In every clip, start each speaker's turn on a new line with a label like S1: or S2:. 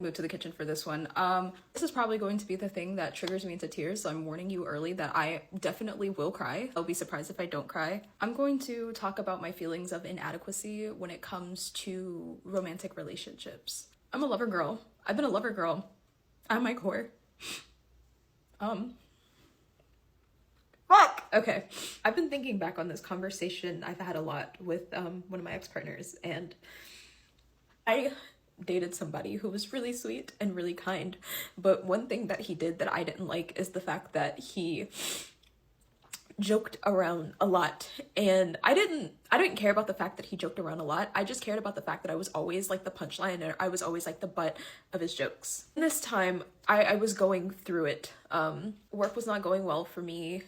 S1: Move to the kitchen for this one. This is probably going to be the thing that triggers me into tears, so I'm warning you early that I definitely will cry. I'll be surprised if I don't cry. I'm going to talk about my feelings of inadequacy when it comes to romantic relationships. I'm a lover girl. I've been a lover girl at my core. Fuck! Okay. I've been thinking back on this conversation I've had a lot with one of my ex-partners, and I dated somebody who was really sweet and really kind, but one thing that he did that I didn't like is the fact that he joked around a lot, and I didn't care about the fact that he joked around a lot. I just cared about the fact that I was always like the punchline, and I was always like the butt of his jokes. And this time I was going through it. Work was not going well for me.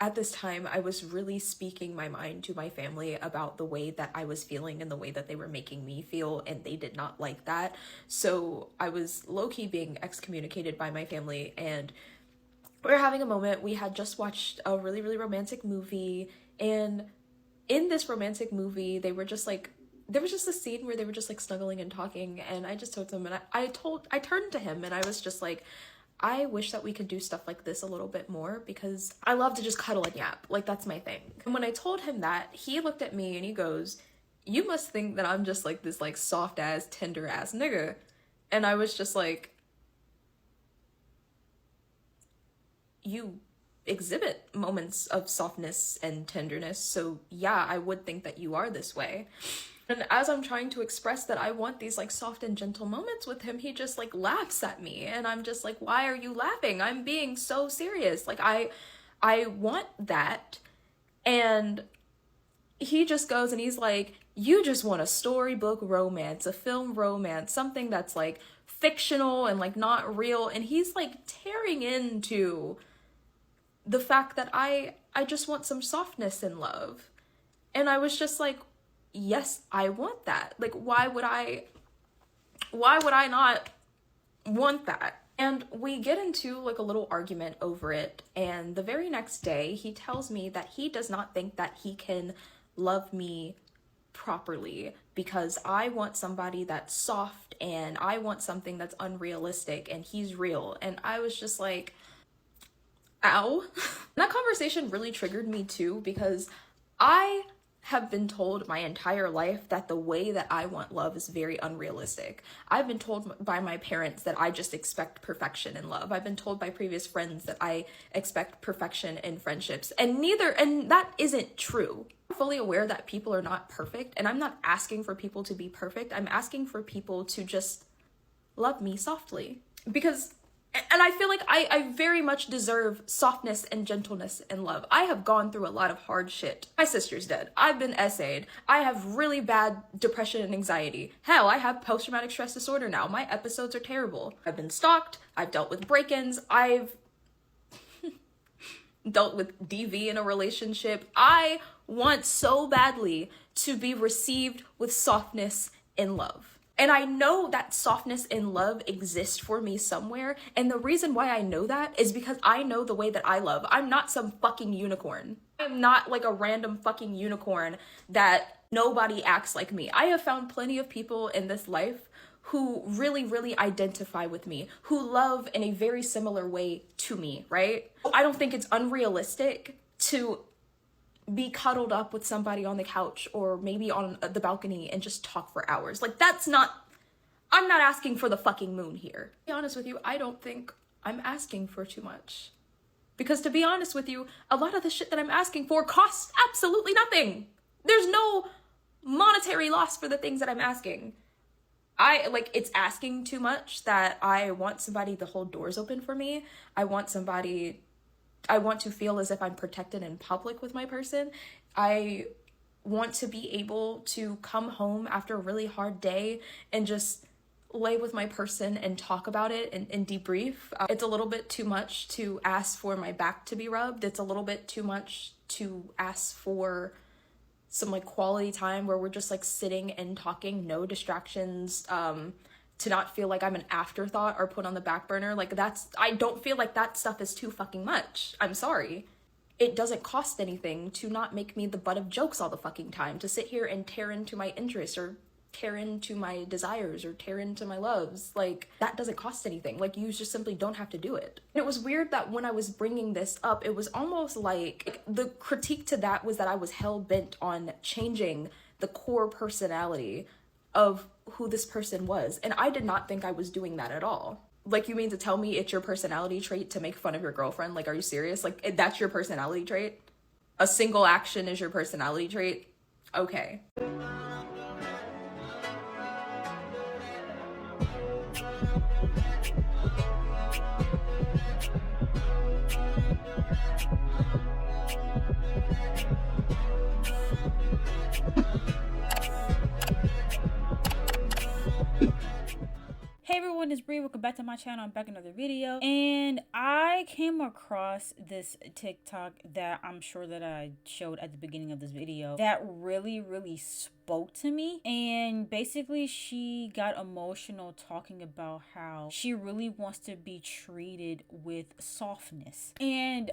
S1: At this time, I was really speaking my mind to my family about the way that I was feeling and the way that they were making me feel, and they did not like that. So I was low-key being excommunicated by my family, and we were having a moment. We had just watched a really, really romantic movie, and in this romantic movie, there was just a scene where they were just like snuggling and talking, and I just told them, and I turned to him and I was just like, I wish that we could do stuff like this a little bit more, because I love to just cuddle and yap. Like, that's my thing. And when I told him that, he looked at me and he goes, "You must think that I'm just like this like soft ass, tender ass nigga." And I was just like, you exhibit moments of softness and tenderness, so yeah, I would think that you are this way. And as I'm trying to express that I want these like soft and gentle moments with him, he just like laughs at me, and I'm just like, why are you laughing? I'm being so serious. Like, I want that. And he just goes and he's like, you just want a storybook romance, a film romance, something that's like fictional and like not real. And he's like tearing into the fact that I just want some softness in love. And I was just like, yes, I want that. Like, why would I not want that? And we get into like a little argument over it, and the very next day he tells me that he does not think that he can love me properly because I want somebody that's soft and I want something that's unrealistic, and he's real. And I was just like, ow. That conversation really triggered me too, because I have been told my entire life that the way that I want love is very unrealistic. I've been told by my parents that I just expect perfection in love. I've been told by previous friends that I expect perfection in friendships, and that isn't true. I'm fully aware that people are not perfect, and I'm not asking for people to be perfect. I'm asking for people to just love me softly, and I feel like I very much deserve softness and gentleness in love. I have gone through a lot of hard shit. My sister's dead. I've been essayed. I have really bad depression and anxiety. Hell, I have post-traumatic stress disorder now. My episodes are terrible. I've been stalked. I've dealt with break-ins. I've dealt with DV in a relationship. I want so badly to be received with softness in love. And I know that softness in love exists for me somewhere. And the reason why I know that is because I know the way that I love. I'm not some fucking unicorn. I'm not like a random fucking unicorn that nobody acts like me. I have found plenty of people in this life who really, really identify with me, who love in a very similar way to me, right? I don't think it's unrealistic to be cuddled up with somebody on the couch or maybe on the balcony and just talk for hours. Like, I'm not asking for the fucking moon here. To be honest with you, I don't think I'm asking for too much. Because to be honest with you, a lot of the shit that I'm asking for costs absolutely nothing. There's no monetary loss for the things that I'm asking. It's asking too much that I want somebody to hold doors open for me. I want to feel as if I'm protected in public with my person. I want to be able to come home after a really hard day and just lay with my person and talk about it and debrief. It's a little bit too much to ask for my back to be rubbed. It's a little bit too much to ask for some like quality time where we're just like sitting and talking, no distractions, to not feel like I'm an afterthought or put on the back burner. I don't feel like that stuff is too fucking much. I'm sorry. It doesn't cost anything to not make me the butt of jokes all the fucking time, to sit here and tear into my interests or tear into my desires or tear into my loves. Like, that doesn't cost anything. Like, you just simply don't have to do it. And it was weird that when I was bringing this up, it was almost like the critique to that was that I was hell-bent on changing the core personality of who this person was. And I did not think I was doing that at all. Like, you mean to tell me it's your personality trait to make fun of your girlfriend? Like, are you serious? Like, that's your personality trait? A single action is your personality trait? Okay.
S2: Hey everyone, it's Bree. Welcome back to my channel. I'm back in another video, and I came across this TikTok that I'm sure that I showed at the beginning of this video that really spoke to me. And basically she got emotional talking about how she really wants to be treated with softness. And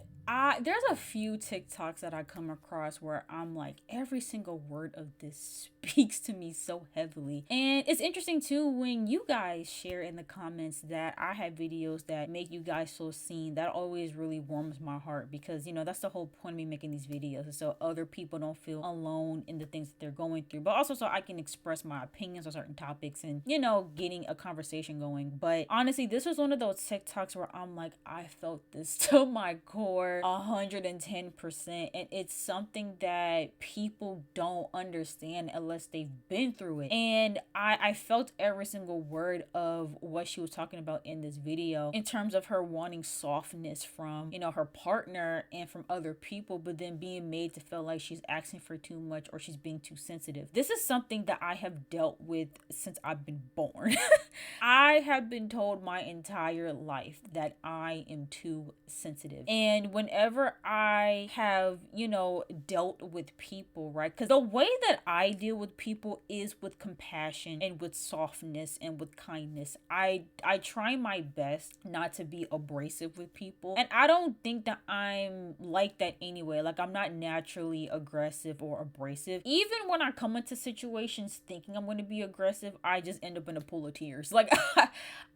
S2: there's a few TikToks that I come across where I'm like, every single word of this speaks to me so heavily. And it's interesting too when you guys share in the comments that I have videos that make you guys feel seen. That always really warms my heart, because you know that's the whole point of me making these videos, so other people don't feel alone in the things that they're going through, but also so I can express my opinions on certain topics and, you know, getting a conversation going. But honestly, this was one of those TikToks where I'm like, I felt this to my core 110%, and it's something that people don't understand unless they've been through it. And I felt every single word of what she was talking about in this video, in terms of her wanting softness from, you know, her partner and from other people, but then being made to feel like she's asking for too much or she's being too sensitive. This is something that I have dealt with since I've been born. I have been told my entire life that I am too sensitive. And whenever I have, you know, dealt with people, right? Because the way that I deal with people is with compassion and with softness and with kindness. I try my best not to be abrasive with people. And I don't think that I'm like that anyway. Like, I'm not naturally aggressive or abrasive. Even when I come into situations thinking I'm going to be aggressive, I just end up in a pool of tears. Like,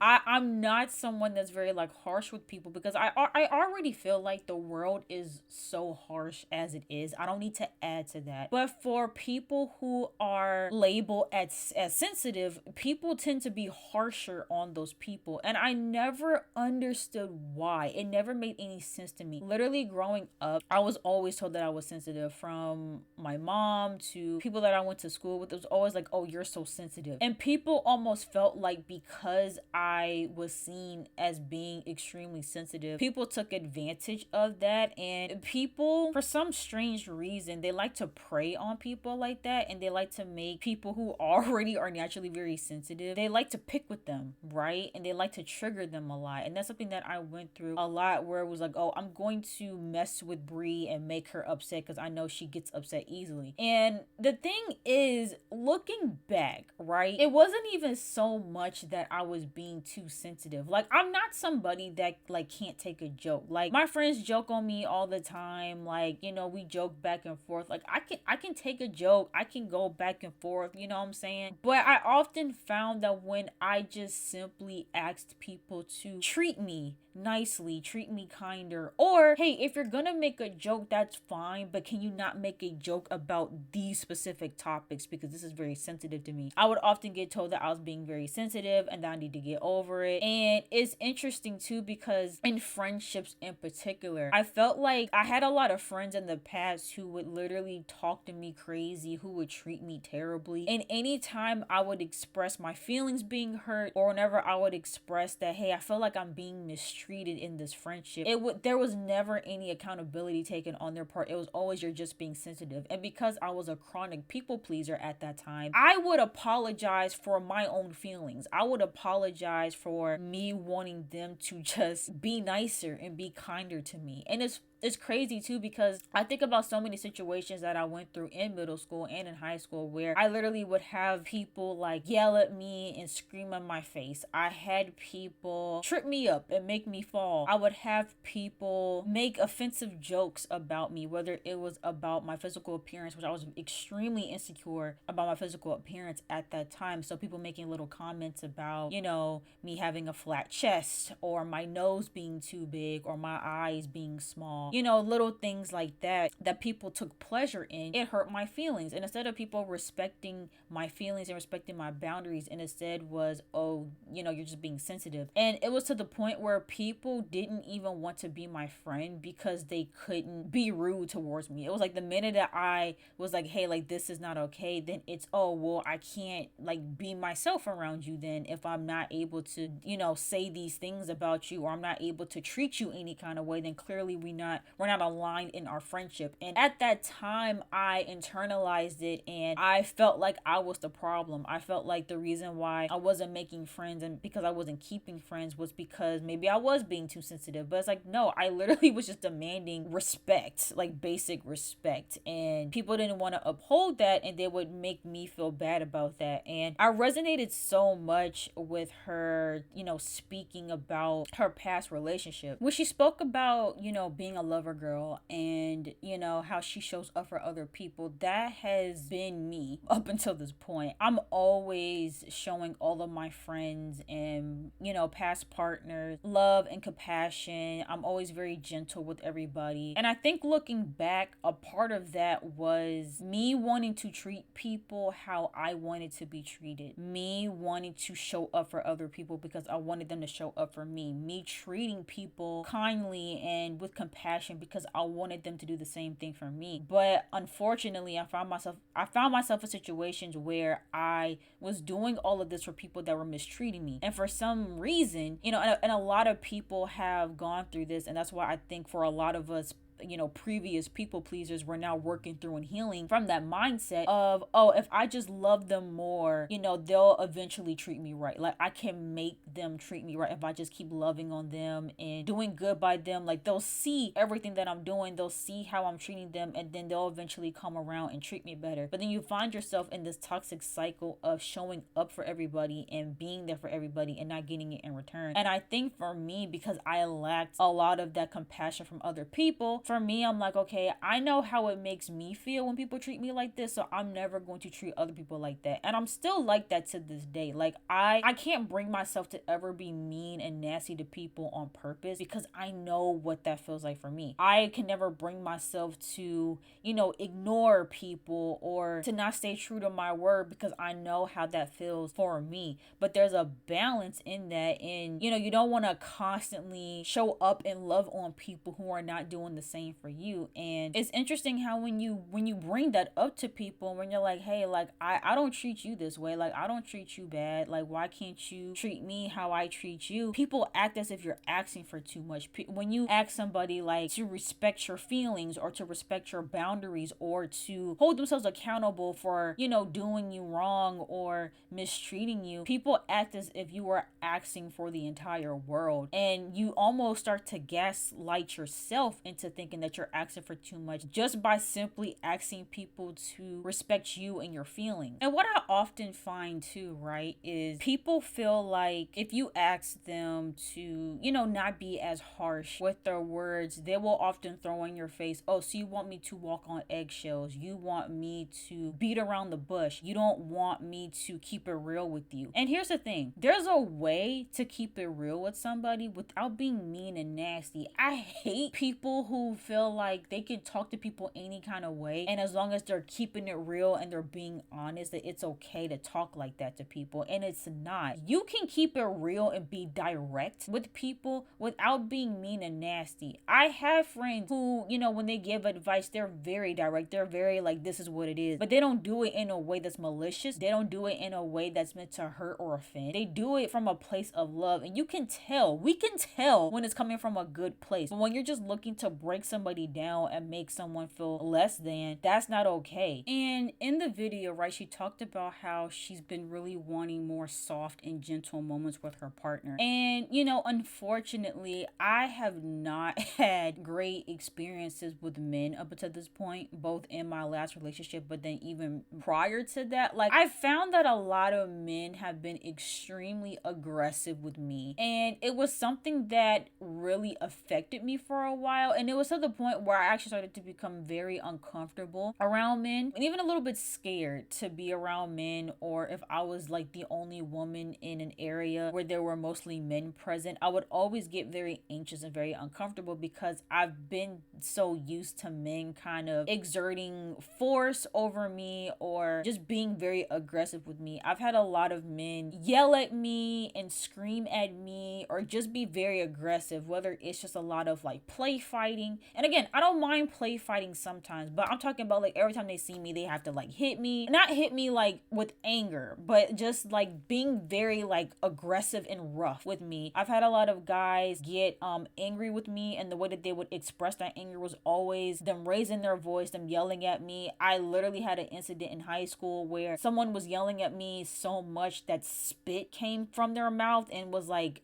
S2: I'm not someone that's very like harsh with people, because I already feel like the world is so harsh as it is. I don't need to add to that. But for people who are labeled as sensitive, people tend to be harsher on those people. And I never understood why. It never made any sense to me. Literally growing up, I was always told that I was sensitive, from my mom to people that I went to school with. It was always like, oh, you're so sensitive. And people almost felt like because I was seen as being extremely sensitive, people took advantage of that. And people, for some strange reason, they like to prey on people like that, and they like to make people who already are naturally very sensitive, they like to pick with them, right? And they like to trigger them a lot. And that's something that I went through a lot, where it was like, oh, I'm going to mess with Bree and make her upset because I know she gets upset easily. And the thing is, looking back, right, it wasn't even so much that I was being too sensitive. Like, I'm not somebody that like can't take a joke. Like, my friends joke on me all the time. Like, you know, we joke back and forth. Like, I can take a joke, I can go back and forth, you know what I'm saying? But I often found that when I just simply asked people to treat me nicely, treat me kinder, or hey, if you're gonna make a joke, that's fine, but can you not make a joke about these specific topics, because this is very sensitive to me. I would often get told that I was being very sensitive and that I need to get over it. And it's interesting too, because in friendships in particular, I felt like I had a lot of friends in the past who would literally talk to me crazy, who would treat me terribly. And anytime I would express my feelings being hurt, or whenever I would express that, hey, I feel like I'm being mistreated in this friendship, there was never any accountability taken on their part. It was always, you're just being sensitive. And because I was a chronic people pleaser at that time, I would apologize for my own feelings. I would apologize for me wanting them to just be nicer and be kinder to me. And it's it's crazy too, because I think about so many situations that I went through in middle school and in high school where I literally would have people like yell at me and scream in my face. I had people trip me up and make me fall. I would have people make offensive jokes about me, whether it was about my physical appearance, which I was extremely insecure about my physical appearance at that time. So people making little comments about, you know, me having a flat chest or my nose being too big or my eyes being small, you know, little things like that that people took pleasure in. It hurt my feelings. And instead of people respecting my feelings and respecting my boundaries, and instead was, oh, you know, you're just being sensitive. And it was to the point where people didn't even want to be my friend because they couldn't be rude towards me. It was like the minute that I was like, hey, like this is not okay, then it's, oh, well, I can't like be myself around you then if I'm not able to, you know, say these things about you, or I'm not able to treat you any kind of way, then clearly we're not aligned in our friendship. And at that time I internalized it, and I felt like I was the problem. I felt like the reason why I wasn't making friends and because I wasn't keeping friends was because maybe I was being too sensitive. But it's like, no, I literally was just demanding respect, like basic respect, and people didn't want to uphold that, and they would make me feel bad about that. And I resonated so much with her, you know, speaking about her past relationship, when she spoke about, you know, being a lover girl and, you know, how she shows up for other people. That has been me up until this point. I'm always showing all of my friends and, you know, past partners love and compassion. I'm always very gentle with everybody. And I think looking back, a part of that was me wanting to treat people how I wanted to be treated. Me wanting to show up for other people because I wanted them to show up for me. Me treating people kindly and with compassion because I wanted them to do the same thing for me. But unfortunately, I found myself in situations where I was doing all of this for people that were mistreating me. And for some reason, you know, and a lot of people have gone through this, and that's why I think for a lot of us, you know, previous people pleasers, we're now working through and healing from that mindset of, oh, if I just love them more, you know, they'll eventually treat me right. Like I can make them treat me right if I just keep loving on them and doing good by them. Like they'll see everything that I'm doing, they'll see how I'm treating them, and then they'll eventually come around and treat me better. But then you find yourself in this toxic cycle of showing up for everybody and being there for everybody and not getting it in return. And I think for me, because I lacked a lot of that compassion from other people, for me, I'm like, okay, I know how it makes me feel when people treat me like this, so I'm never going to treat other people like that. And I'm still like that to this day. Like I can't bring myself to ever be mean and nasty to people on purpose because I know what that feels like for me. I can never bring myself to, you know, ignore people or to not stay true to my word because I know how that feels for me. But there's a balance in that, and you know, you don't want to constantly show up and love on people who are not doing the same for you. And it's interesting how when you bring that up to people, when you're like, hey, like I don't treat you this way, like I don't treat you bad, like why can't you treat me how I treat you, people act as if you're asking for too much. When you ask somebody like to respect your feelings or to respect your boundaries or to hold themselves accountable for, you know, doing you wrong or mistreating you, people act as if you are asking for the entire world, and you almost start to gaslight yourself into thinking that you're asking for too much just by simply asking people to respect you and your feelings. And what I often find too, right, is people feel like if you ask them to, you know, not be as harsh with their words, they will often throw in your face, oh, so you want me to walk on eggshells, you want me to beat around the bush, you don't want me to keep it real with you. And here's the thing, there's a way to keep it real with somebody without being mean and nasty. I hate people who feel like they can talk to people any kind of way, and as long as they're keeping it real and they're being honest, that it's okay to talk like that to people. And it's not. You can keep it real and be direct with people without being mean and nasty. I have friends who, you know, when they give advice, they're very direct, they're very like, this is what it is, but they don't do it in a way that's malicious, they don't do it in a way that's meant to hurt or offend. They do it from a place of love, and you can tell, we can tell when it's coming from a good place. But when you're just looking to break break somebody down and make someone feel less than, that's not okay. And in the video, right, she talked about how she's been really wanting more soft and gentle moments with her partner. And, you know, unfortunately, I have not had great experiences with men up until this point, both in my last relationship, but then even prior to that. Like, I found that a lot of men have been extremely aggressive with me, and it was something that really affected me for a while. And it was to the point where I actually started to become very uncomfortable around men, and even a little bit scared to be around men, or if I was like the only woman in an area where there were mostly men present, I would always get very anxious and very uncomfortable because I've been so used to men kind of exerting force over me or just being very aggressive with me. I've had a lot of men yell at me and scream at me or just be very aggressive, whether it's just a lot of like play fighting. And again, I don't mind play fighting sometimes, but I'm talking about like every time they see me, they have to like hit me. Not hit me like with anger, but just like being very like aggressive and rough with me. I've had a lot of guys get angry with me, and the way that they would express that anger was always them raising their voice, them yelling at me. I literally had an incident in high school where someone was yelling at me so much that spit came from their mouth and was like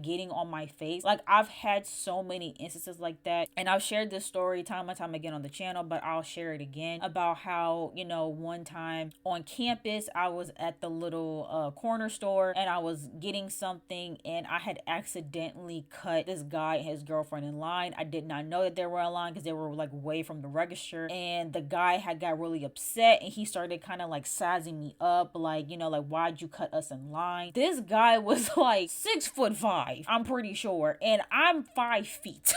S2: getting on my face. Like, I've had so many instances like that, and I've shared this story time and time again on the channel, but I'll share it again about how, you know, one time on campus I was at the little corner store and I was getting something, and I had accidentally cut this guy and his girlfriend in line. I did not know that they were in line because they were like way from the register, and the guy had got really upset and he started kind of like sizing me up, like, you know, like, why'd you cut us in line? This guy was like 6'5", I'm pretty sure, and I'm 5 feet.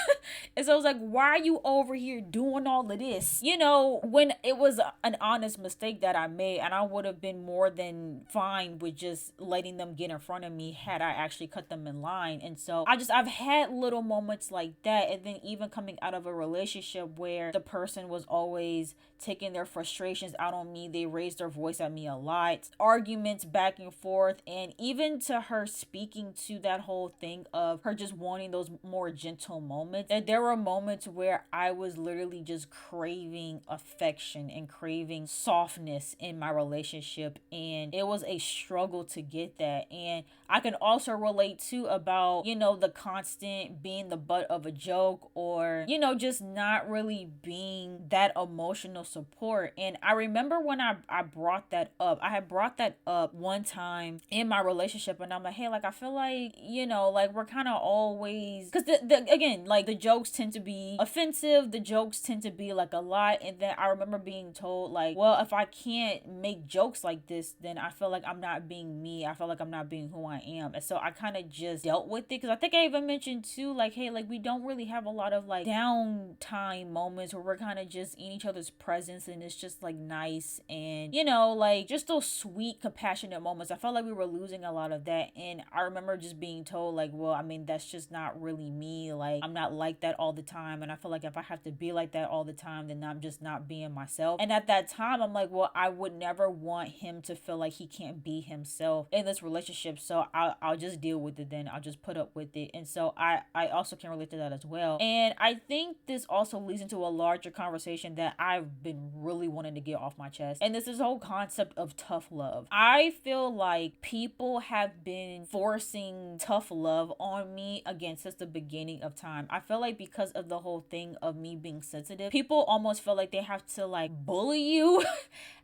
S2: And so I was like, why are you over here doing all of this? You know, when it was an honest mistake that I made, and I would have been more than fine with just letting them get in front of me had I actually cut them in line. And so I've had little moments like that. And then even coming out of a relationship where the person was always taking their frustrations out on me, they raised their voice at me a lot, arguments back and forth, and even to her speaking to that whole thing of her just wanting those more gentle moments, that there were moments where I was literally just craving affection and craving softness in my relationship, and it was a struggle to get that. And I can also relate to about, you know, the constant being the butt of a joke, or, you know, just not really being that emotional support. And I remember when I brought that up, I had brought that up one time in my relationship, and I'm like, hey, like, I feel like, you know, like, we're kind of always, because again, like, the jokes tend to be offensive, the jokes tend to be like a lot. And then I remember being told, like, well, if I can't make jokes like this, then I feel like I'm not being me, I feel like I'm not being who I am. And so I kind of just dealt with it, because I think I even mentioned too, like, hey, like, we don't really have a lot of like downtime moments where we're kind of just in each other's presence, and it's just like nice, and, you know, like, just those sweet compassionate moments. I felt like we were losing a lot of that. And I remember just being told, like, well, I mean, that's just not really me, like, I'm not like that all the time, and I feel like if I have to be like that all the time, then I'm just not being myself. And at that time I'm like, well, I would never want him to feel like he can't be himself in this relationship, so I'll just deal with it then. I'll just put up with it. And so I also can relate to that as well. And I think this also leads into a larger conversation that I've been really wanting to get off my chest, and this is the whole concept of tough love. I feel like people have been forcing tough love on me again since the beginning of time. I feel like because of the whole thing of me being sensitive, people almost feel like they have to like bully you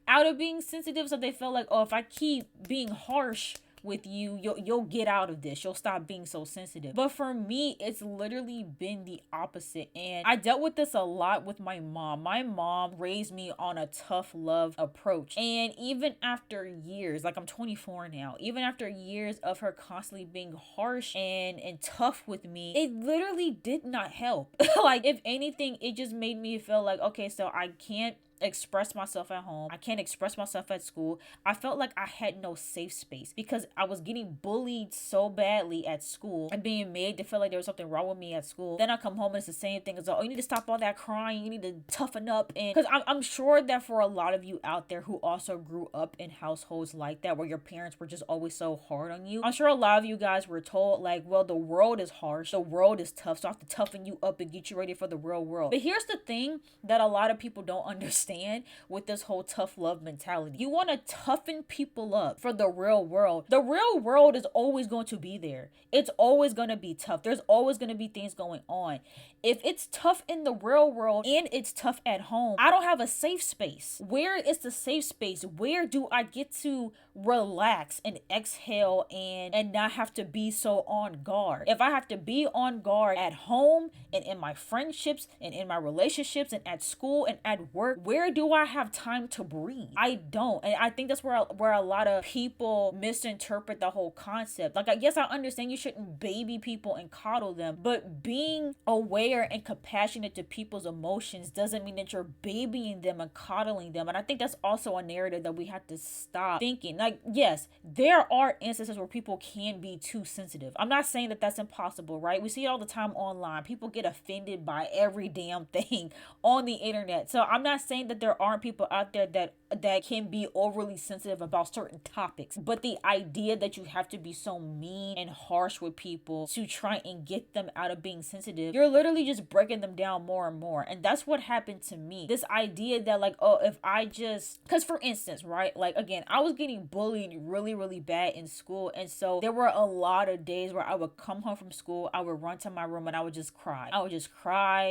S2: out of being sensitive. So they feel like, oh, if I keep being harsh with you, you'll get out of this, you'll stop being so sensitive. But for me, it's literally been the opposite. And I dealt with this a lot with my mom. My mom raised me on a tough love approach, and even after years, like, I'm 24 now, even after years of her constantly being harsh and tough with me, it literally did not help. Like, if anything, it just made me feel like, okay, so I can't express myself at home. I can't express myself at school. I felt like I had no safe space because I was getting bullied so badly at school and being made to feel like there was something wrong with me at school. Then I come home and it's the same thing as, oh, you need to stop all that crying. You need to toughen up. And because I'm sure that for a lot of you out there who also grew up in households like that, where your parents were just always so hard on you, I'm sure a lot of you guys were told like, well, the world is harsh. The world is tough. So I have to toughen you up and get you ready for the real world. But here's the thing that a lot of people don't understand with this whole tough love mentality. You want to toughen people up for the real world. The real world is always going to be there. It's always going to be tough. There's always going to be things going on. If it's tough in the real world and it's tough at home, I don't have a safe space. Where is the safe space? Where do I get to relax and exhale and not have to be so on guard? If I have to be on guard at home and in my friendships and in my relationships and at school and at work, where do I have time to breathe? I don't. And I think that's where a lot of people misinterpret the whole concept. Like, I guess I understand you shouldn't baby people and coddle them, but being aware and compassionate to people's emotions doesn't mean that you're babying them and coddling them. And I think that's also a narrative that we have to stop thinking. Like, yes, there are instances where people can be too sensitive. I'm not saying that that's impossible, right? We see it all the time online. People get offended by every damn thing on the internet. So I'm not saying that there aren't people out there that can be overly sensitive about certain topics, but the idea that you have to be so mean and harsh with people to try and get them out of being sensitive, you're literally just breaking them down more and more. And that's what happened to me. This idea that like, oh, if I just, because for instance, right, like again, I was getting bullied really bad in school, and so there were a lot of days where I would come home from school, I would run to my room and I would just cry.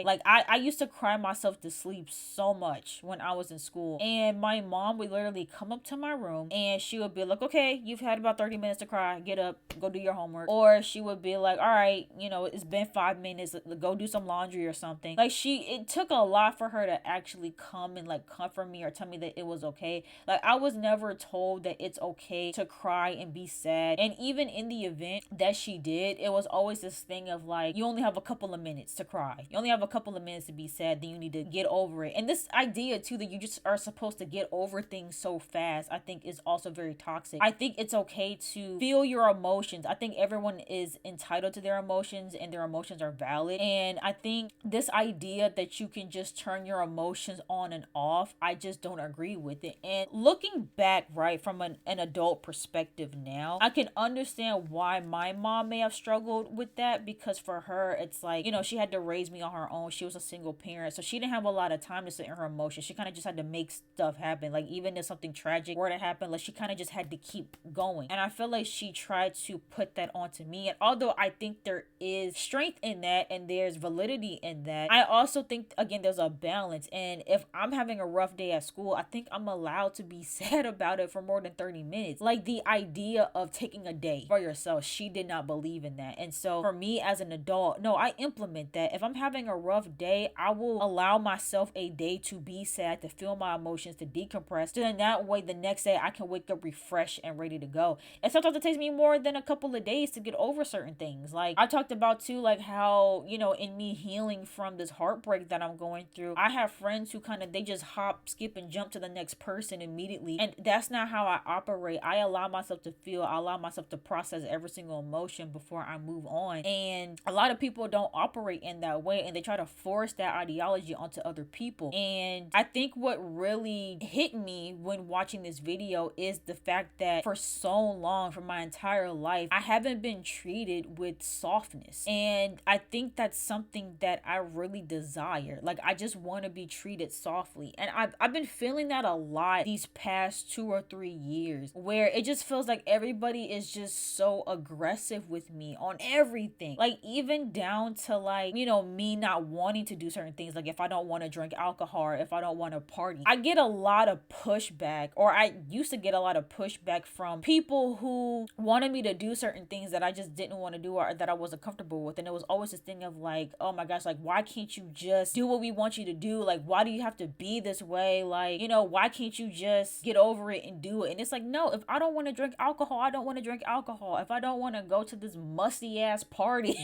S2: Like I used to cry myself to sleep so much when I was in school. And my mom would literally come up to my room and she would be like, okay, you've had about 30 minutes to cry, get up, go do your homework. Or she would be like, all right, you know, it's been 5 minutes, go do some laundry or something. Like it took a lot for her to actually come and like comfort me or tell me that it was okay. Like I was never told that it's okay to cry and be sad. And even in the event that she did, it was always this thing of like, you only have a couple of minutes to cry. You only have a couple of minutes to be sad, then you need to get over it. And this idea too that you just are supposed to get over things so fast, I think is also very toxic. I think it's okay to feel your emotions. I think everyone is entitled to their emotions and their emotions are valid. And I think this idea that you can just turn your emotions on and off, I just don't agree with it. And looking back, right, from an adult perspective now, I can understand why my mom may have struggled with that, because for her, it's like, you know, she had to raise me on her own. She was a single parent, so she didn't have a lot of time to sit in her emotions. She kind of just had to make stuff happen. Like even if something tragic were to happen, like she kind of just had to keep going. And I feel like she tried to put that onto me. And although I think there is strength in that and there's validity in that, I also think, again, there's a balance. And if I'm having a rough day at school, I think I'm allowed to be sad about it for more than 30 minutes. Like the idea of taking a day for yourself, she did not believe in that. And so for me as an adult, no, I implement that. If I'm having a rough day, I will allow myself a day to be sad, to feel my emotions, to decompress. So then that way the next day I can wake up refreshed and ready to go. And sometimes it takes me more than a couple of days to get over certain things. Like I talked about too, like how, you know, in me healing from this heartbreak that I'm going through, I have friends who they just hop, skip, and jump to the next person immediately. And that's not how I operate. I allow myself to feel, I allow myself to process every single emotion before I move on. And a lot of people don't operate in that way, and they try to force that ideology onto other people. And I think what really hit me when watching this video is the fact that for so long, for my entire life, I haven't been treated with softness. And I think that's something that I really desire. Like I just want to be treated softly. And I've been feeling that a lot these past 2 or 3 years, where it just feels like everybody is just so aggressive with me on everything. Like even down to like, you know, me not wanting to do certain things. Like if I don't want to drink alcohol, or if I don't want to party, I get a lot of pushback, or I used to get a lot of pushback from people who wanted me to do certain things that I just didn't want to do, or that I wasn't comfortable with. And it was always this thing of like, oh my gosh, like why can't you just do what we want you to do? Like why do you have to be this way? Like, you know, why can't you just get over it and do it? And it's like, no, if I don't want to drink alcohol, I don't want to drink alcohol. If I don't want to go to this musty ass party,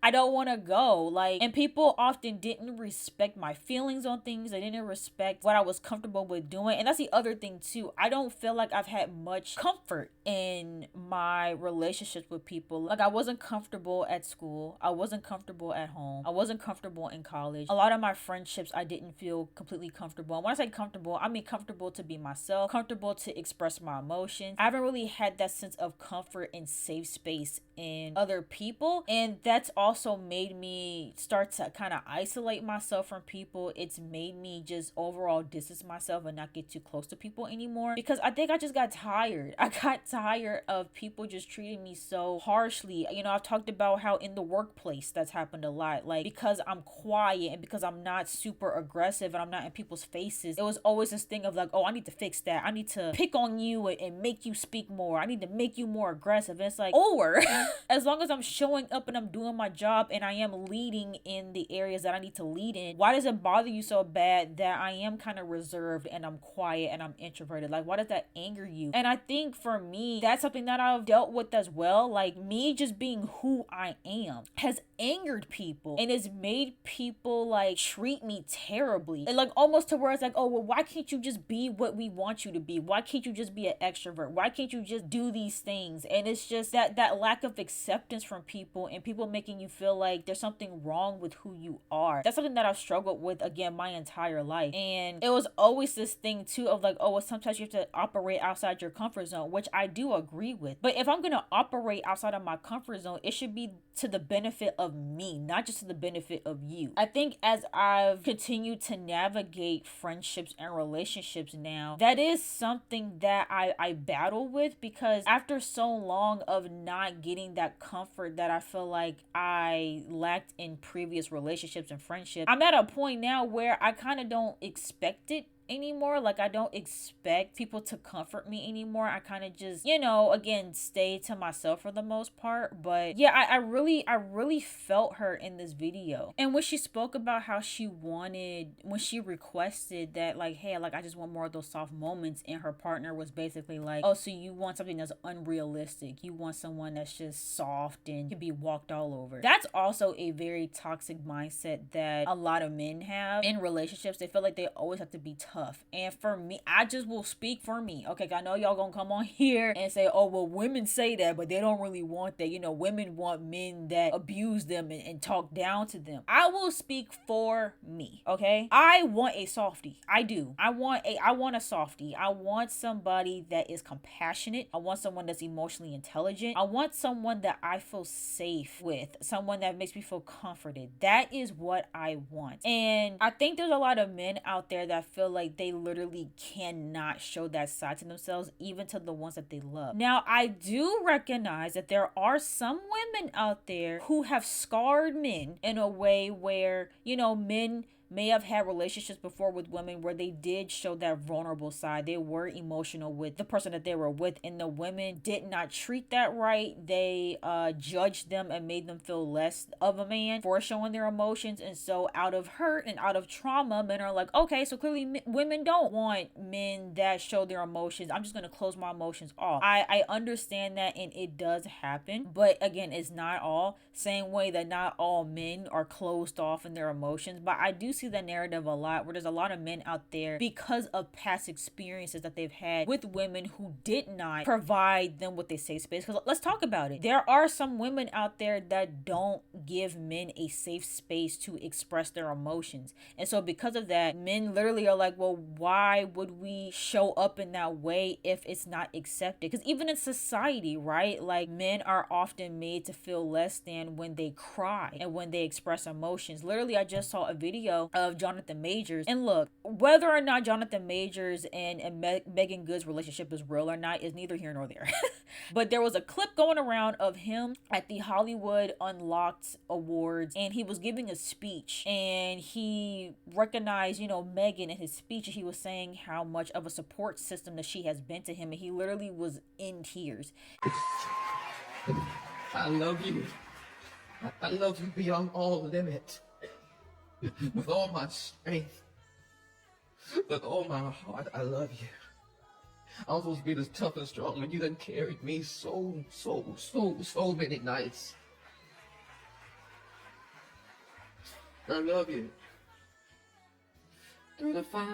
S2: I don't want to go. Like, and people often didn't respect my feelings on things. They didn't respect what I was comfortable with doing. And that's the other thing too. I don't feel like I've had much comfort in my relationships with people. Like, I wasn't comfortable at school. I wasn't comfortable at home. I wasn't comfortable in college. A lot of my friendships, I didn't feel completely comfortable. And when I say comfortable, I mean comfortable to be myself, comfortable to express my emotions. I haven't really had that sense of comfort and safe space in other people. And that's also made me start to kind of isolate myself from people. It's made me just overall distance myself and not get too close to people anymore, because I think I just got tired. I got tired of people just treating me so harshly. You know, I've talked about how in the workplace that's happened a lot. Like, because I'm quiet and because I'm not super aggressive and I'm not in people's faces, it was always this thing of like, oh, I need to fix that. I need to pick on you and make you speak more. I need to make you more aggressive. And it's like, or as long as I'm showing up and I'm doing my job and I am leading in the areas that I need to lead in, why does it bother you so bad that I am kind of reserved and I'm quiet and I'm introverted? Like, why does that anger you? And I think for me, that's something that I've dealt with as well. Like, me just being who I am has angered people and it's made people like treat me terribly, and like almost to where it's like, oh well, why can't you just be what we want you to be? Why can't you just be an extrovert? Why can't you just do these things? And it's just that lack of acceptance from people, and people making you feel like there's something wrong with who you are. That's something that I've struggled with, again, my entire life. And it was always this thing too of like, oh well, sometimes you have to operate outside your comfort zone, which I do agree with. But if I'm gonna operate outside of my comfort zone, it should be to the benefit of me, not just to the benefit of you. I think as I've continued to navigate friendships and relationships now, that is something that I battle with, because after so long of not getting that comfort that I feel like I lacked in previous relationships and friendships, I'm at a point now where I kind of don't expect it anymore. Like, I don't expect people to comfort me anymore. I kind of just, you know, again, stay to myself for the most part. But yeah, I really felt her in this video. And when she spoke about how she wanted, when she requested that, like, hey, like, I just want more of those soft moments, and her partner was basically like, oh, so you want something that's unrealistic, you want someone that's just soft and can be walked all over. That's also a very toxic mindset that a lot of men have in relationships. They feel like they always have to be tough. And for me, I just will speak for me. Okay, I know y'all gonna come on here and say, oh well, women say that, but they don't really want that. You know, women want men that abuse them and talk down to them. I will speak for me. Okay, I want a softie. I do. I want a softie. I want somebody that is compassionate. I want someone that's emotionally intelligent. I want someone that I feel safe with, someone that makes me feel comforted. That is what I want. And I think there's a lot of men out there that feel like they literally cannot show that side to themselves, even to the ones that they love. Now, I do recognize that there are some women out there who have scarred men in a way where, you know, men may have had relationships before with women where they did show that vulnerable side. They were emotional with the person that they were with, and the women did not treat that right. They judged them and made them feel less of a man for showing their emotions. And so out of hurt and out of trauma, men are like, okay, so clearly women don't want men that show their emotions. I'm just going to close my emotions off. I understand that, and it does happen, but again, it's not all. Same way that not all men are closed off in their emotions. But I do see that narrative a lot, where there's a lot of men out there, because of past experiences that they've had with women who did not provide them with a safe space. Because let's talk about it. There are some women out there that don't give men a safe space to express their emotions. And so because of that, men literally are like, well, why would we show up in that way if it's not accepted? Because even in society, right, like, men are often made to feel less than when they cry and when they express emotions. Literally, I just saw a video of Jonathan Majors, and look, whether or not Jonathan Majors and Megan Good's relationship is real or not is neither here nor there. But there was a clip going around of him at the Hollywood Unlocked Awards, and he was giving a speech, and he recognized, you know, Megan in his speech, and he was saying how much of a support system that she has been to him, and he literally was in tears.
S3: I love you. I love you beyond all limit. With all my strength. With all my heart, I love you. I'm supposed to be this tough and strong, and you done carried me so many nights. I love you. Through the fire.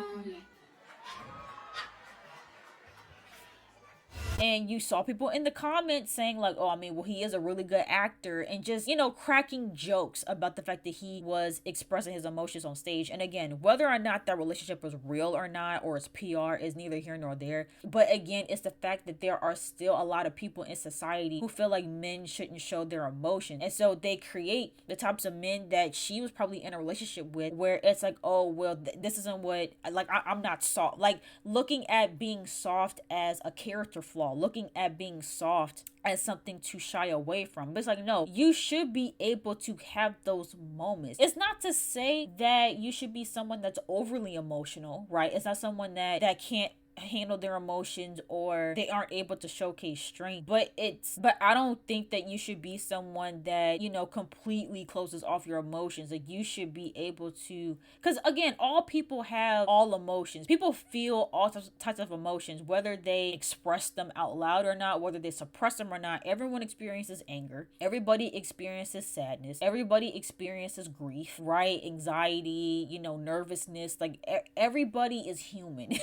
S2: And you saw people in the comments saying like, oh, I mean, well, he is a really good actor, and just, you know, cracking jokes about the fact that he was expressing his emotions on stage. And again, whether or not that relationship was real or not, or it's PR, is neither here nor there. But again, it's the fact that there are still a lot of people in society who feel like men shouldn't show their emotion. And so they create the types of men that she was probably in a relationship with, where it's like, oh, well, this isn't what, like, I'm not soft. Like, looking at being soft as a character flaw, looking at being soft as something to shy away from. But it's like, no, you should be able to have those moments. It's not to say that you should be someone that's overly emotional, right? It's not someone that can't handle their emotions, or they aren't able to showcase strength, but I don't think that you should be someone that, you know, completely closes off your emotions. Like, you should be able to, because again, all people have all emotions. People feel all types of emotions, whether they express them out loud or not, whether they suppress them or not. Everyone experiences anger, everybody experiences sadness, everybody experiences grief, right? Anxiety, you know, nervousness. Like, everybody is human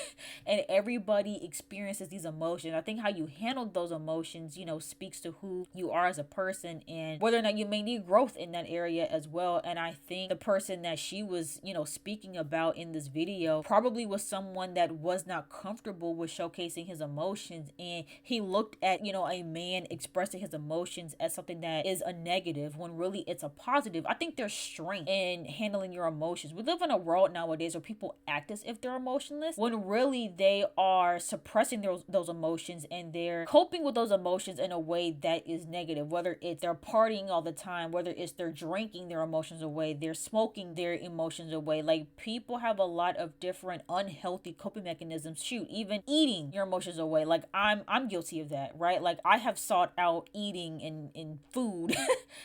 S2: and everybody experiences these emotions. I think how you handle those emotions, you know, speaks to who you are as a person, and whether or not you may need growth in that area as well. And I think the person that she was, you know, speaking about in this video probably was someone that was not comfortable with showcasing his emotions, and he looked at, you know, a man expressing his emotions as something that is a negative, when really it's a positive. I think there's strength in handling your emotions. We live in a world nowadays where people act as if they're emotionless, when really they are suppressing those emotions, and they're coping with those emotions in a way that is negative, whether it's they're partying all the time, whether it's they're drinking their emotions away, they're smoking their emotions away. Like, people have a lot of different unhealthy coping mechanisms. Shoot, even eating your emotions away. Like, I'm guilty of that, right? Like, I have sought out eating in food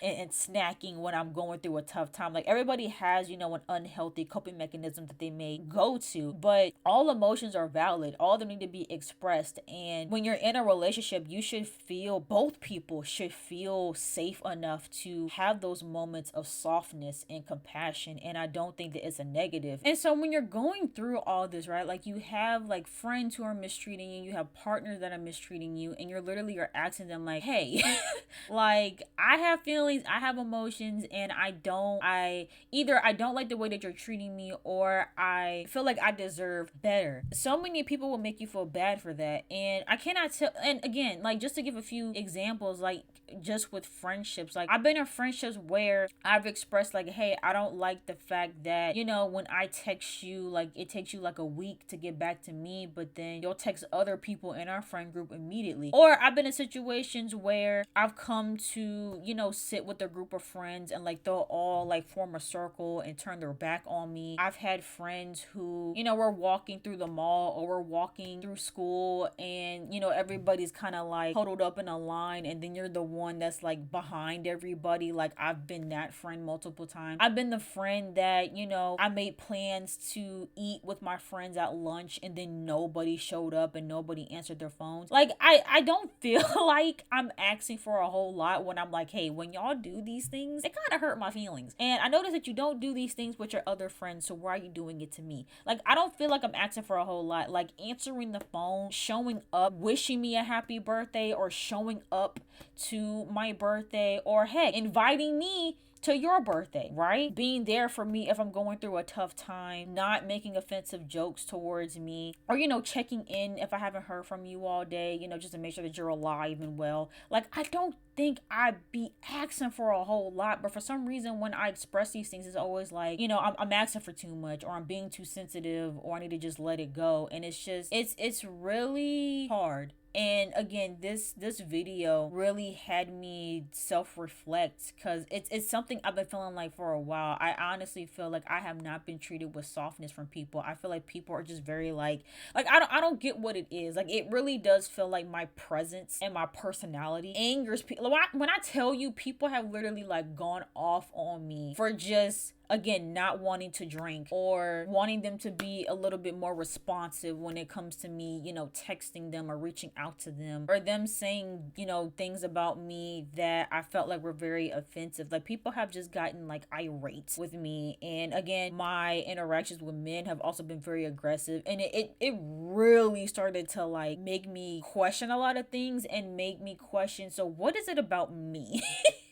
S2: and snacking when I'm going through a tough time. Like, everybody has, you know, an unhealthy coping mechanism that they may go to, but all emotions are valid. All of them need to be expressed. And when you're in a relationship, you should feel, both people should feel safe enough to have those moments of softness and compassion. And I don't think that it's a negative. And so when you're going through all this, right, like, you have like friends who are mistreating you, you have partners that are mistreating you, and you're asking them like, hey, like, I have feelings, I have emotions, and I don't like the way that you're treating me, or I feel like I deserve better. So many people will make you feel bad for that. And I cannot tell, and again, like, just to give a few examples, like, just with friendships, like, I've been in friendships where I've expressed like, hey, I don't like the fact that, you know, when I text you, like, it takes you like a week to get back to me, but then you'll text other people in our friend group immediately. Or I've been in situations where I've come to, you know, sit with a group of friends, and like, they'll all like form a circle and turn their back on me. I've had friends who, you know, we're walking through the mall, or we're walking through school, and, you know, everybody's kind of like huddled up in a line, and then you're the one that's like behind everybody. Like, I've been that friend multiple times. I've been the friend that, you know, I made plans to eat with my friends at lunch, and then nobody showed up and nobody answered their phones. Like, I don't feel like I'm asking for a whole lot when I'm like, hey, when y'all do these things, it kind of hurt my feelings. And I notice that you don't do these things with your other friends, so why are you doing it to me? Like, I don't feel like I'm asking for a whole lot. Like, answering the phone, showing up, wishing me a happy birthday, or showing up to my birthday, or heck, inviting me to your birthday, right? Being there for me if I'm going through a tough time, not making offensive jokes towards me, or, you know, checking in if I haven't heard from you all day, you know, just to make sure that you're alive and well. Like, I don't think I'd be asking for a whole lot, but for some reason when I express these things, it's always like, you know, I'm asking for too much, or I'm being too sensitive, or I need to just let it go. And it's just, it's really hard. And again, this video really had me self-reflect, because it's something I've been feeling like for a while. I honestly feel like I have not been treated with softness from people. I feel like people are just very like I don't get what it is. Like, it really does feel like my presence and my personality angers people. When I tell you, people have literally like gone off on me for just, again, not wanting to drink or wanting them to be a little bit more responsive when it comes to me, you know, texting them or reaching out to them, or them saying, you know, things about me that I felt like were very offensive. Like, people have just gotten like irate with me. And again, my interactions with men have also been very aggressive, and it really started to like make me question a lot of things and make me question, so what is it about me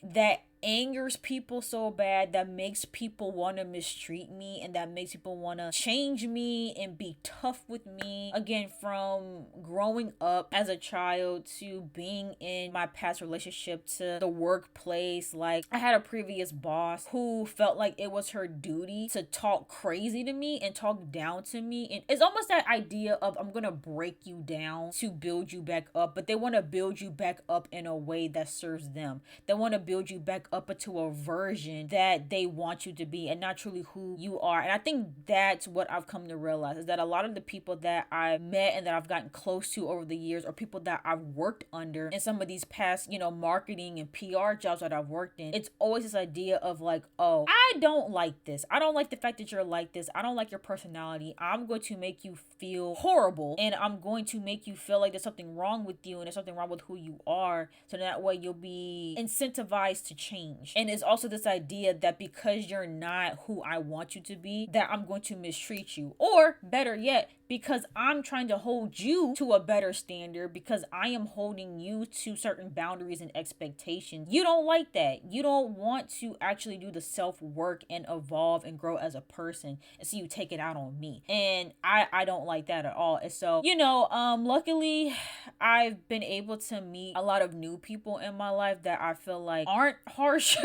S2: that angers people so bad, that makes people want to mistreat me, and that makes people want to change me and be tough with me? Again, from growing up as a child to being in my past relationship to the workplace, like I had a previous boss who felt like it was her duty to talk crazy to me and talk down to me, and it's almost that idea of, I'm gonna break you down to build you back up, but they want to build you back up in a way that serves them. They want to build you back up into a version that they want you to be, and not truly who you are. And I think that's what I've come to realize, is that a lot of the people that I met and that I've gotten close to over the years, or people that I've worked under in some of these past, you know, marketing and PR jobs that I've worked in, it's always this idea of like, oh, I don't like this. I don't like the fact that you're like this. I don't like your personality. I'm going to make you feel horrible, and I'm going to make you feel like there's something wrong with you and there's something wrong with who you are, so that way you'll be incentivized to change. And it's also this idea that because you're not who I want you to be, that I'm going to mistreat you, or better yet, because I'm trying to hold you to a better standard, because I am holding you to certain boundaries and expectations. You don't like that. You don't want to actually do the self-work and evolve and grow as a person, and so you take it out on me. And I don't like that at all. And so, you know, luckily I've been able to meet a lot of new people in my life that I feel like aren't harsh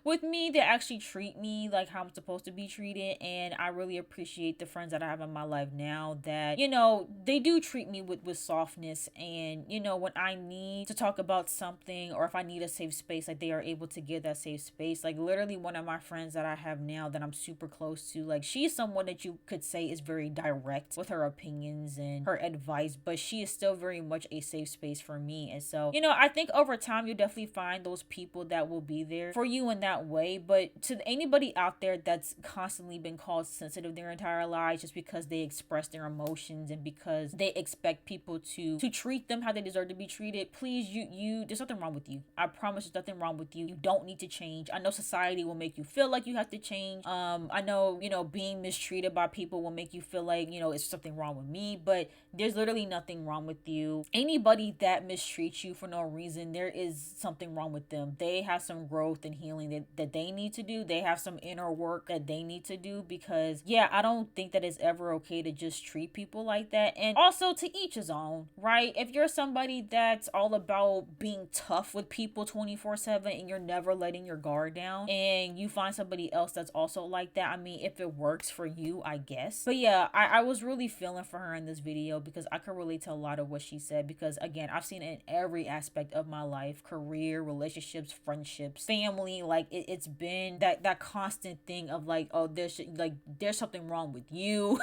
S2: with me, that actually treat me like how I'm supposed to be treated. And I really appreciate the friends that I have in my life now that, you know, they do treat me with softness. And, you know, when I need to talk about something, or if I need a safe space, like they are able to give that safe space. Like literally one of my friends that I have now that I'm super close to, like she's someone that you could say is very direct with her opinions and her advice, but she is still very much a safe space for me. And so, you know, I think over time you'll definitely find those people that will be there for you in that way. But to anybody out there that's constantly been called sensitive their entire lives just because they express their emotions and because they expect people to treat them how they deserve to be treated, please, you there's nothing wrong with you. I promise there's nothing wrong with you. You don't need to change. I know society will make you feel like you have to change. I know, you know, being mistreated by people will make you feel like, you know, it's something wrong with me, but there's literally nothing wrong with you. Anybody that mistreats you for no reason, there is something wrong with them. They have some growth and healing that they need to do. They have some inner work that they need to do, because yeah, I don't think that it's ever okay to just treat people like that. And also, to each his own, right? If you're somebody that's all about being tough with people 24/7 and you're never letting your guard down, and you find somebody else that's also like that, I mean, if it works for you, I guess. But yeah, I was really feeling for her in this video, because I could relate to a lot of what she said, because again, I've seen it in every aspect of my life: career, relationships, friendships, family. Like it's been that constant thing of like, oh, there's something wrong with you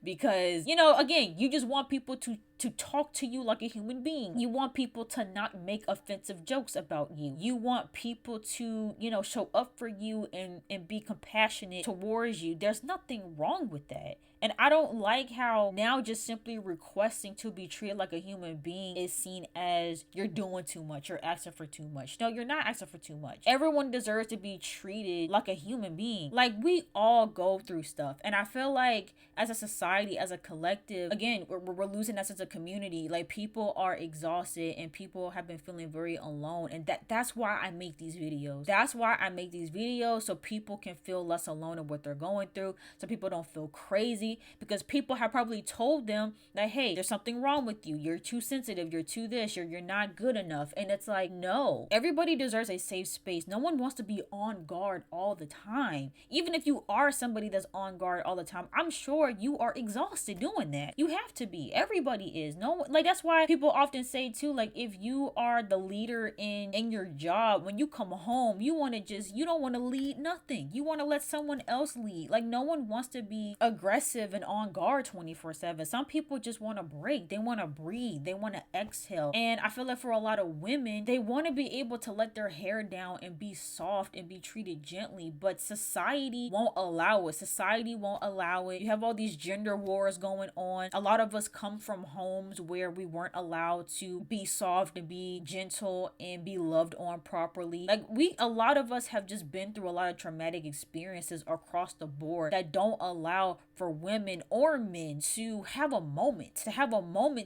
S2: because, you know, again, you just want people to talk to you like a human being. You want people to not make offensive jokes about you. You want people to, you know, show up for you and be compassionate towards you. There's nothing wrong with that. And I don't like how now just simply requesting to be treated like a human being is seen as you're doing too much, you're asking for too much. No, you're not asking for too much. Everyone deserves to be treated like a human being. Like, we all go through stuff. And I feel like as a society, as a collective, again, we're losing that sense of community. Like, people are exhausted and people have been feeling very alone. And that's why I make these videos. That's why I make these videos, so people can feel less alone in what they're going through, so people don't feel crazy, because people have probably told them that, hey, there's something wrong with you, you're too sensitive, you're too this, you're not good enough. And it's like, no, everybody deserves a safe space. No one wants to be on guard all the time. Even if you are somebody that's on guard all the time, I'm sure you are exhausted doing that. You have to be. Everybody is. No one, like, that's why people often say too, like, if you are the leader in your job, when you come home, you don't want to lead nothing. You want to let someone else lead. Like, no one wants to be aggressive and on guard 24/7. Some people just want to break. They want to breathe. They want to exhale. And I feel like for a lot of women, they want to be able to let their hair down and be soft and be treated gently, but society won't allow it. Society won't allow it. You have all these gender wars going on. A lot of us come from homes where we weren't allowed to be soft and be gentle and be loved on properly. Like, a lot of us have just been through a lot of traumatic experiences across the board that don't allow for women or men to have a moment,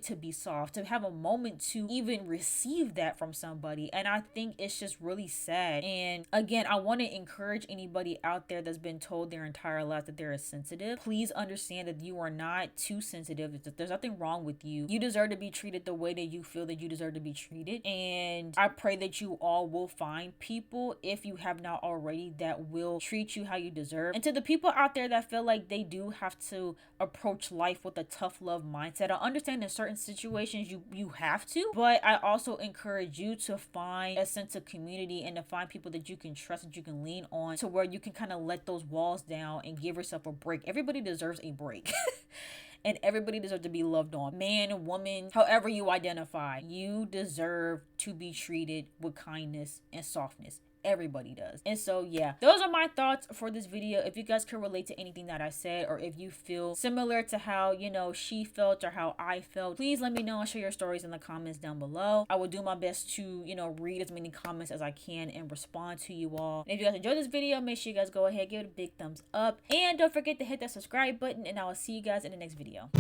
S2: to be soft, to have a moment to even receive that from somebody. And I think it's just really sad. And again, I want to encourage anybody out there that's been told their entire life that they're sensitive. Please understand that you are not too sensitive. There's nothing wrong with you. You deserve to be treated the way that you feel that you deserve to be treated. And I pray that you all will find people, if you have not already, that will treat you how you deserve. And to the people out there that feel like they do have to approach life with a tough love mindset, I understand in certain situations you have to, but I also encourage you to find a sense of community and to find people that you can trust, that you can lean on, to where you can kind of let those walls down and give yourself a break. Everybody deserves a break. And everybody deserves to be loved on. Man, woman, however you identify, you deserve to be treated with kindness and softness. Everybody does. And so yeah, those are my thoughts for this video. If you guys can relate to anything that I said, or if you feel similar to how, you know, she felt or how I felt, please let me know and share your stories in the comments down below. I will do my best to, you know, read as many comments as I can and respond to you all. And if you guys enjoyed this video, make sure you guys go ahead, give it a big thumbs up, and don't forget to hit that subscribe button, and I will see you guys in the next video.